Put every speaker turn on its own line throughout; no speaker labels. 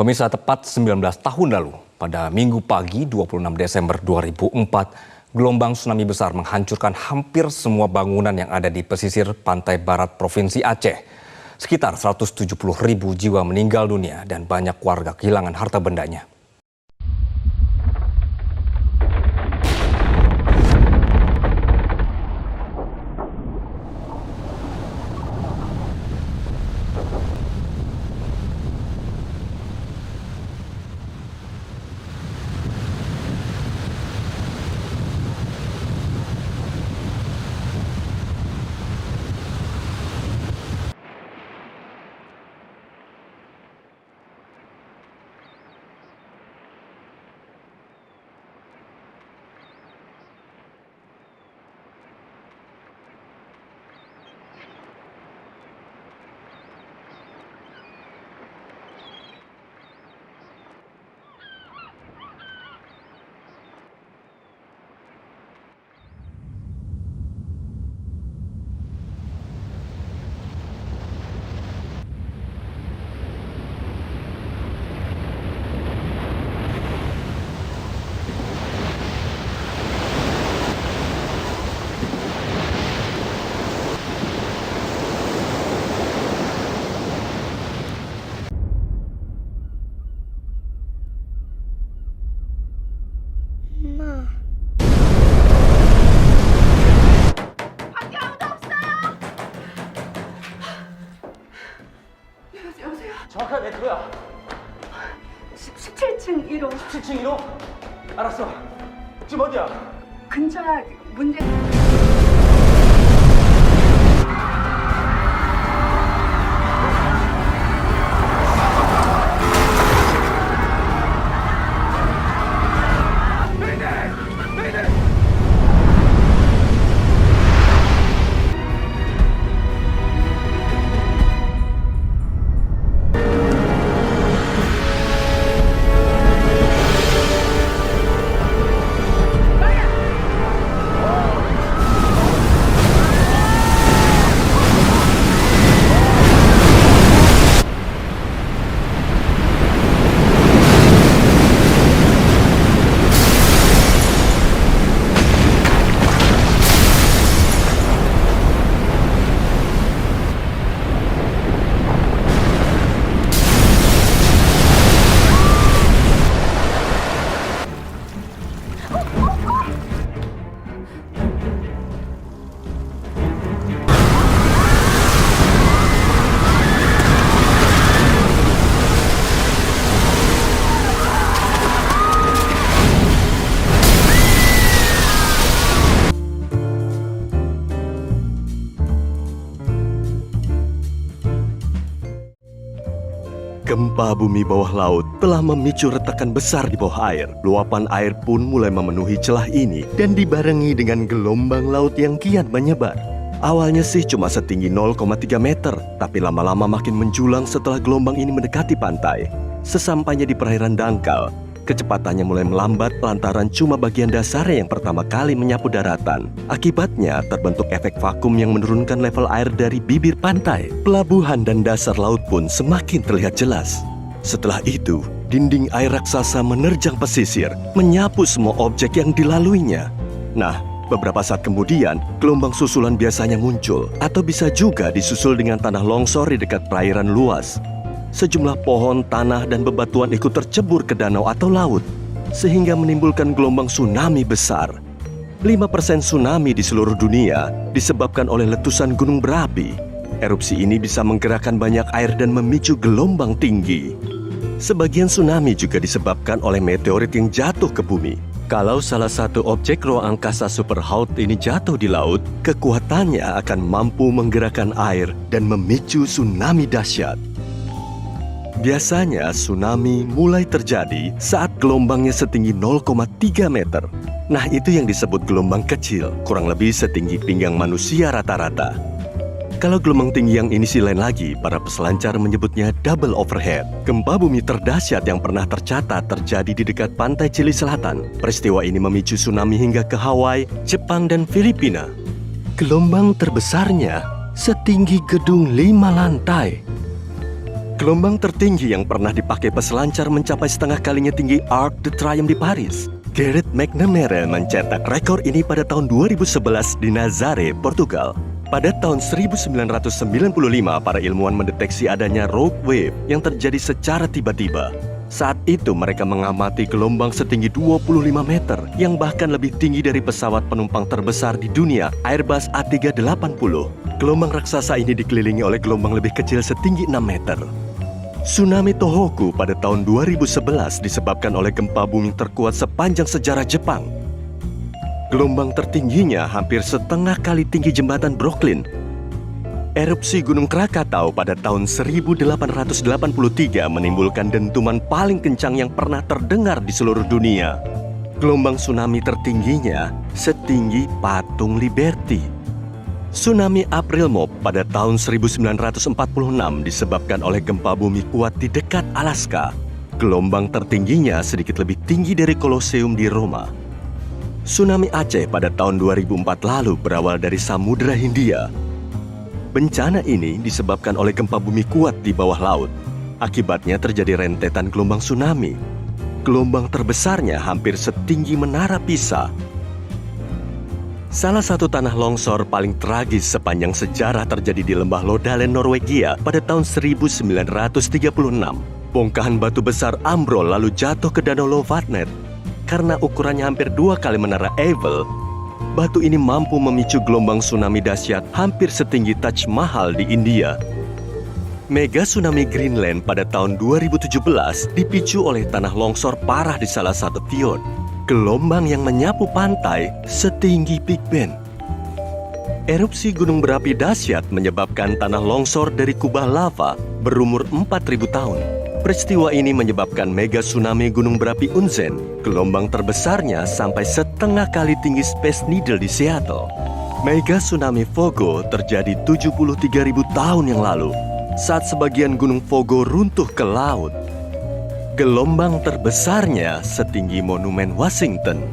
Pemirsa, tepat 19 tahun lalu, pada Minggu pagi 26 Desember 2004, gelombang tsunami besar menghancurkan hampir semua bangunan yang ada di pesisir pantai barat Provinsi Aceh. Sekitar 170.000 jiwa meninggal dunia dan banyak warga kehilangan harta bendanya.
정확하게 몇 호야?
17층 1호.
17층 1호? 알았어. 지금 어디야?
근처야. 문제.
Gempa bumi bawah laut telah memicu retakan besar di bawah air. Luapan air pun mulai memenuhi celah ini dan dibarengi dengan gelombang laut yang kian menyebar. Awalnya sih cuma setinggi 0,3 meter, tapi lama-lama makin menjulang setelah gelombang ini mendekati pantai. Sesampainya di perairan dangkal, kecepatannya mulai melambat lantaran cuma bagian dasarnya yang pertama kali menyapu daratan. Akibatnya terbentuk efek vakum yang menurunkan level air dari bibir pantai. Pelabuhan dan dasar laut pun semakin terlihat jelas. Setelah itu, dinding air raksasa menerjang pesisir, menyapu semua objek yang dilaluinya. Nah, beberapa saat kemudian, gelombang susulan biasanya muncul, atau bisa juga disusul dengan tanah longsor di dekat perairan luas. Sejumlah pohon, tanah, dan bebatuan ikut tercebur ke danau atau laut, sehingga menimbulkan gelombang tsunami besar. 5% tsunami di seluruh dunia disebabkan oleh letusan gunung berapi. Erupsi ini bisa menggerakkan banyak air dan memicu gelombang tinggi. Sebagian tsunami juga disebabkan oleh meteorit yang jatuh ke bumi. Kalau salah satu objek ruang angkasa Superhaut ini jatuh di laut, kekuatannya akan mampu menggerakkan air dan memicu tsunami dahsyat. Biasanya tsunami mulai terjadi saat gelombangnya setinggi 0,3 meter. Nah, itu yang disebut gelombang kecil, kurang lebih setinggi pinggang manusia rata-rata. Kalau gelombang tinggi yang ini sih lain lagi, para peselancar menyebutnya double overhead. Gempa bumi terdahsyat yang pernah tercatat terjadi di dekat pantai Chili Selatan. Peristiwa ini memicu tsunami hingga ke Hawaii, Jepang, dan Filipina. Gelombang terbesarnya setinggi gedung 5 lantai. Gelombang tertinggi yang pernah dipakai peselancar mencapai setengah kalinya tinggi Arc de Triomphe di Paris. Gerrit McNamara mencetak rekor ini pada tahun 2011 di Nazaré, Portugal. Pada tahun 1995, para ilmuwan mendeteksi adanya rogue wave yang terjadi secara tiba-tiba. Saat itu mereka mengamati gelombang setinggi 25 meter yang bahkan lebih tinggi dari pesawat penumpang terbesar di dunia, Airbus A380. Gelombang raksasa ini dikelilingi oleh gelombang lebih kecil setinggi 6 meter. Tsunami Tohoku pada tahun 2011 disebabkan oleh gempa bumi terkuat sepanjang sejarah Jepang. Gelombang tertingginya hampir setengah kali tinggi jembatan Brooklyn. Erupsi Gunung Krakatau pada tahun 1883 menimbulkan dentuman paling kencang yang pernah terdengar di seluruh dunia. Gelombang tsunami tertingginya setinggi patung Liberty. Tsunami April Mop pada tahun 1946 disebabkan oleh gempa bumi kuat di dekat Alaska. Gelombang tertingginya sedikit lebih tinggi dari Kolosseum di Roma. Tsunami Aceh pada tahun 2004 lalu berawal dari Samudra Hindia. Bencana ini disebabkan oleh gempa bumi kuat di bawah laut. Akibatnya terjadi rentetan gelombang tsunami. Gelombang terbesarnya hampir setinggi Menara Pisa. Salah satu tanah longsor paling tragis sepanjang sejarah terjadi di lembah Lodalen, Norwegia pada tahun 1936. Bongkahan batu besar ambrol lalu jatuh ke danau Lovatnet. Karena ukurannya hampir 2 kali Menara Eiffel, batu ini mampu memicu gelombang tsunami dahsyat hampir setinggi Taj Mahal di India. Mega tsunami Greenland pada tahun 2017 dipicu oleh tanah longsor parah di salah satu fjord. Gelombang yang menyapu pantai setinggi Big Ben. Erupsi gunung berapi dahsyat menyebabkan tanah longsor dari kubah lava berumur 4.000 tahun. Peristiwa ini menyebabkan mega tsunami gunung berapi Unzen. Gelombang terbesarnya sampai setengah kali tinggi Space Needle di Seattle. Mega tsunami Fogo terjadi 73.000 tahun yang lalu saat sebagian gunung Fogo runtuh ke laut. Gelombang terbesarnya setinggi Monumen Washington.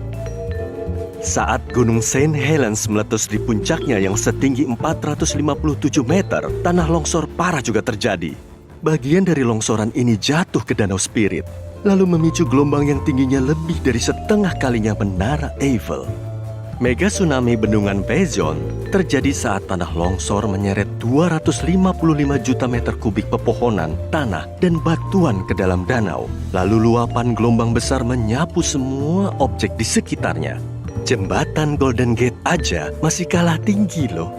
Saat Gunung St. Helens meletus di puncaknya yang setinggi 457 meter, tanah longsor parah juga terjadi. Bagian dari longsoran ini jatuh ke Danau Spirit, lalu memicu gelombang yang tingginya lebih dari setengah kalinya Menara Eiffel. Mega tsunami bendungan Vezon terjadi saat tanah longsor menyeret 255 juta meter kubik pepohonan, tanah, dan batuan ke dalam danau. Lalu luapan gelombang besar menyapu semua objek di sekitarnya. Jembatan Golden Gate aja masih kalah tinggi loh.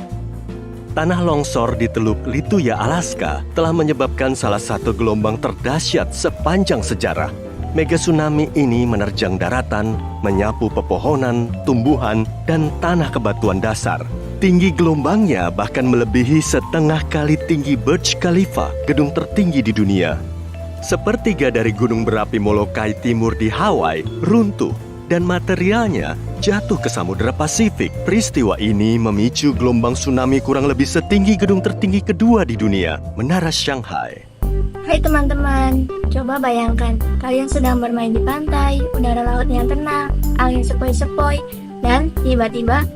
Tanah longsor di Teluk Lituya, Alaska telah menyebabkan salah satu gelombang terdahsyat sepanjang sejarah. Mega tsunami ini menerjang daratan, menyapu pepohonan, tumbuhan, dan tanah kebatuan dasar. Tinggi gelombangnya bahkan melebihi setengah kali tinggi Burj Khalifa, gedung tertinggi di dunia. Sepertiga dari gunung berapi Molokai Timur di Hawaii runtuh dan materialnya jatuh ke Samudra Pasifik. Peristiwa ini memicu gelombang tsunami kurang lebih setinggi gedung tertinggi kedua di dunia, Menara Shanghai.
Hai teman-teman, coba bayangkan kalian sedang bermain di pantai, udara laut yang tenang, angin sepoi-sepoi, dan tiba-tiba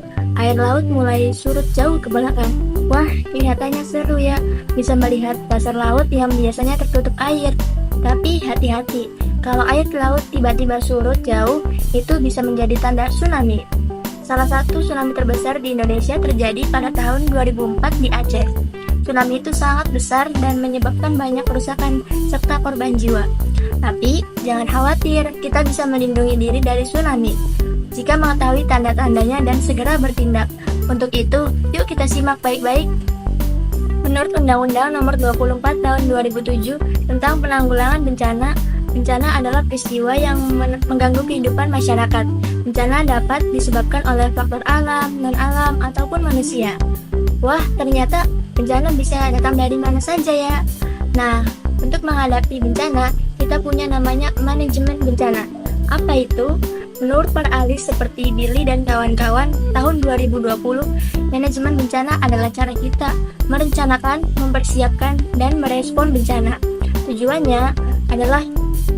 air laut mulai surut jauh ke belakang. Wah, kelihatannya seru ya, bisa melihat dasar laut yang biasanya tertutup air. Tapi hati-hati, kalau air laut tiba-tiba surut jauh, itu bisa menjadi tanda tsunami. Salah satu tsunami terbesar di Indonesia terjadi pada tahun 2004 di Aceh. Tsunami itu sangat besar dan menyebabkan banyak kerusakan serta korban jiwa. Tapi jangan khawatir, kita bisa melindungi diri dari tsunami jika mengetahui tanda-tandanya dan segera bertindak. Untuk itu, yuk kita simak baik-baik. Menurut Undang-Undang Nomor 24 Tahun 2007 tentang Penanggulangan Bencana, bencana adalah peristiwa yang mengganggu kehidupan masyarakat. Bencana dapat disebabkan oleh faktor alam, non-alam, ataupun manusia. Wah, ternyata bencana bisa datang dari mana saja ya. Nah, untuk menghadapi bencana, kita punya namanya manajemen bencana. Apa itu? Menurut para ahli seperti Billy dan kawan-kawan, tahun 2020, manajemen bencana adalah cara kita merencanakan, mempersiapkan, dan merespon bencana. Tujuannya adalah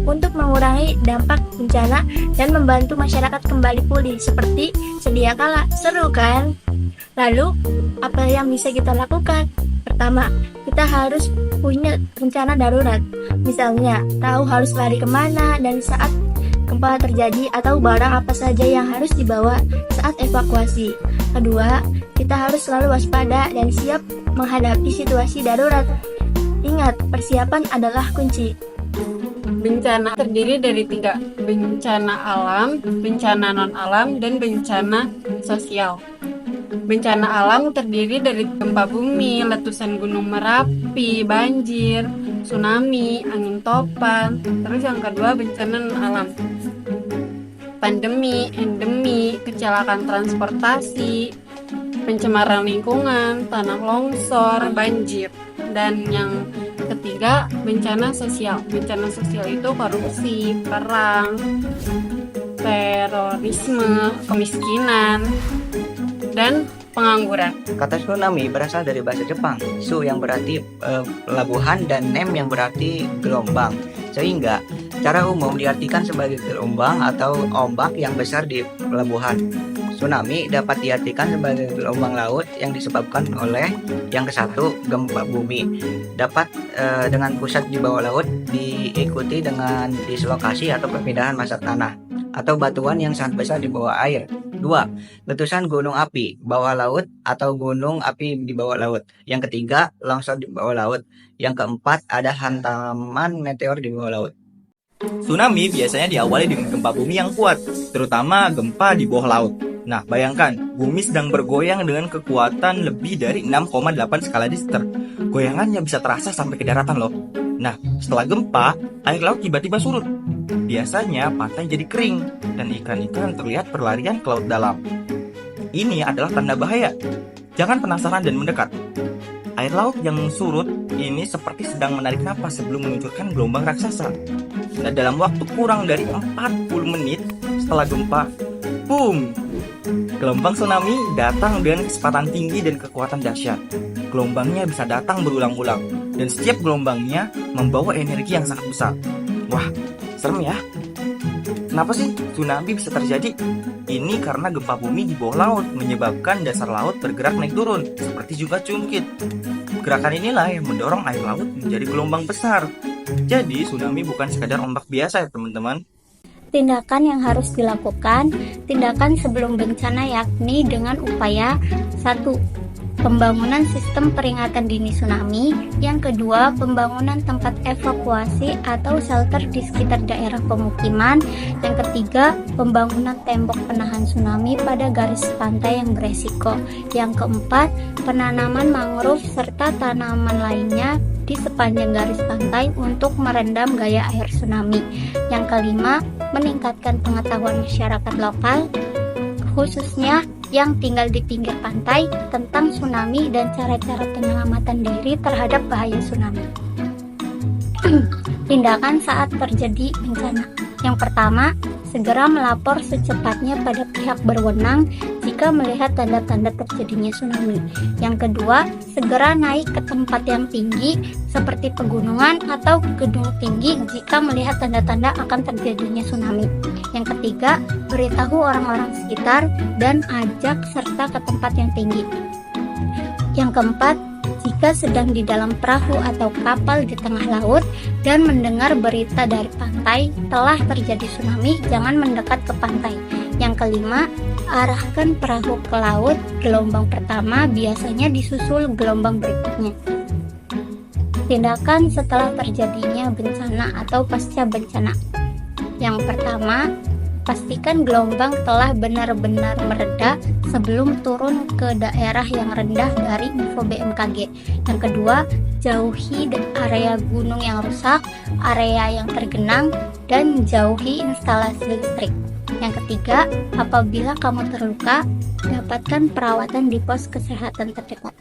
untuk mengurangi dampak bencana dan membantu masyarakat kembali pulih seperti sedia kala. Seru kan? Lalu, apa yang bisa kita lakukan? pertama, kita harus punya rencana darurat. Misalnya, tahu harus lari kemana dan saat gempa terjadi atau barang apa saja yang harus dibawa saat evakuasi. Kedua, kita harus selalu waspada dan siap menghadapi situasi darurat. Ingat, persiapan adalah kunci.
Bencana terdiri dari 3, bencana alam, bencana non-alam, dan bencana sosial. Bencana alam terdiri dari gempa bumi, letusan gunung Merapi, banjir, tsunami, angin topan. Terus yang kedua bencana non-alam. Pandemi, endemi, kecelakaan transportasi, pencemaran lingkungan, tanah longsor, banjir. Dan yang ketiga, bencana sosial. Bencana sosial itu korupsi, perang, terorisme, kemiskinan, dan pengangguran.
Kata tsunami berasal dari bahasa Jepang, su yang berarti pelabuhan dan nem yang berarti gelombang. Sehingga secara umum diartikan sebagai gelombang atau ombak yang besar di pelabuhan. Tsunami dapat diartikan sebagai gelombang laut yang disebabkan oleh yang kesatu gempa bumi. Dapat dengan pusat di bawah laut diikuti dengan dislokasi atau perpindahan massa tanah atau batuan yang sangat besar di bawah air. 2. Letusan gunung api bawah laut atau gunung api di bawah laut. Yang ketiga, longsor di bawah laut. Yang keempat, ada hantaman meteor di bawah laut.
Tsunami biasanya diawali dengan gempa bumi yang kuat, terutama gempa di bawah laut. Nah, bayangkan, bumi sedang bergoyang dengan kekuatan lebih dari 6,8 skala Richter. Goyangannya bisa terasa sampai ke daratan loh. Nah, setelah gempa, air laut tiba-tiba surut. Biasanya pantai jadi kering, dan ikan-ikan terlihat berlarian ke laut dalam. Ini adalah tanda bahaya. Jangan penasaran dan mendekat. Air laut yang surut ini seperti sedang menarik napas sebelum meluncurkan gelombang raksasa. Nah, dalam waktu kurang dari 40 menit setelah gempa, boom! Gelombang tsunami datang dengan kecepatan tinggi dan kekuatan dahsyat. Gelombangnya bisa datang berulang-ulang, dan setiap gelombangnya membawa energi yang sangat besar. Wah, serem ya. Kenapa sih tsunami bisa terjadi? Ini karena gempa bumi di bawah laut menyebabkan dasar laut bergerak naik turun, seperti juga cungkit. Gerakan inilah yang mendorong air laut menjadi gelombang besar. Jadi tsunami bukan sekadar ombak biasa ya teman-teman.
Tindakan yang harus dilakukan, tindakan sebelum bencana yakni dengan upaya 1. Pembangunan sistem peringatan dini tsunami. Yang kedua, pembangunan tempat evakuasi atau shelter di sekitar daerah pemukiman. Yang ketiga, pembangunan tembok penahan tsunami pada garis pantai yang beresiko. Yang keempat, penanaman mangrove serta tanaman lainnya di sepanjang garis pantai untuk merendam gaya air tsunami. Yang kelima, meningkatkan pengetahuan masyarakat lokal, khususnya yang tinggal di pinggir pantai tentang tsunami dan cara-cara penyelamatan diri terhadap bahaya tsunami. Tindakan saat terjadi bencana. Yang pertama, segera melapor secepatnya pada pihak berwenang jika melihat tanda-tanda terjadinya tsunami. Yang kedua, segera naik ke tempat yang tinggi seperti pegunungan atau gedung tinggi jika melihat tanda-tanda akan terjadinya tsunami. Yang ketiga, beritahu orang-orang sekitar dan ajak serta ke tempat yang tinggi. Yang keempat, jika sedang di dalam perahu atau kapal di tengah laut dan mendengar berita dari pantai telah terjadi tsunami, jangan mendekat ke pantai. Yang kelima, arahkan perahu ke laut. Gelombang pertama biasanya disusul gelombang berikutnya. Tindakan setelah terjadinya bencana atau pasca bencana. Yang pertama, pastikan gelombang telah benar-benar mereda sebelum turun ke daerah yang rendah dari info BMKG. Yang kedua, jauhi area gunung yang rusak, area yang tergenang, dan jauhi instalasi listrik. Yang ketiga, apabila kamu terluka, dapatkan perawatan di pos kesehatan terdekat.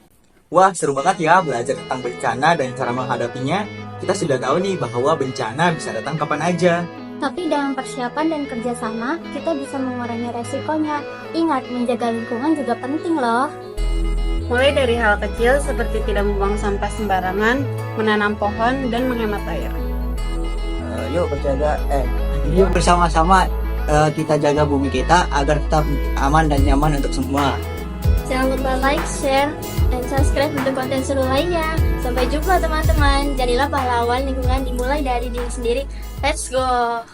Wah, seru banget ya belajar tentang bencana dan cara menghadapinya. Kita sudah tahu nih bahwa bencana bisa datang kapan aja.
Tapi dengan persiapan dan kerjasama, kita bisa mengurangi resikonya. Ingat, menjaga lingkungan juga penting loh.
Mulai dari hal kecil seperti tidak membuang sampah sembarangan, menanam pohon, dan menghemat air.
Yuk bersama-sama kita jaga bumi kita agar tetap aman dan nyaman untuk semua.
Jangan lupa like, share, dan subscribe untuk konten seru lainnya. Sampai jumpa teman-teman. Jadilah pahlawan lingkungan dimulai dari diri sendiri. Let's go!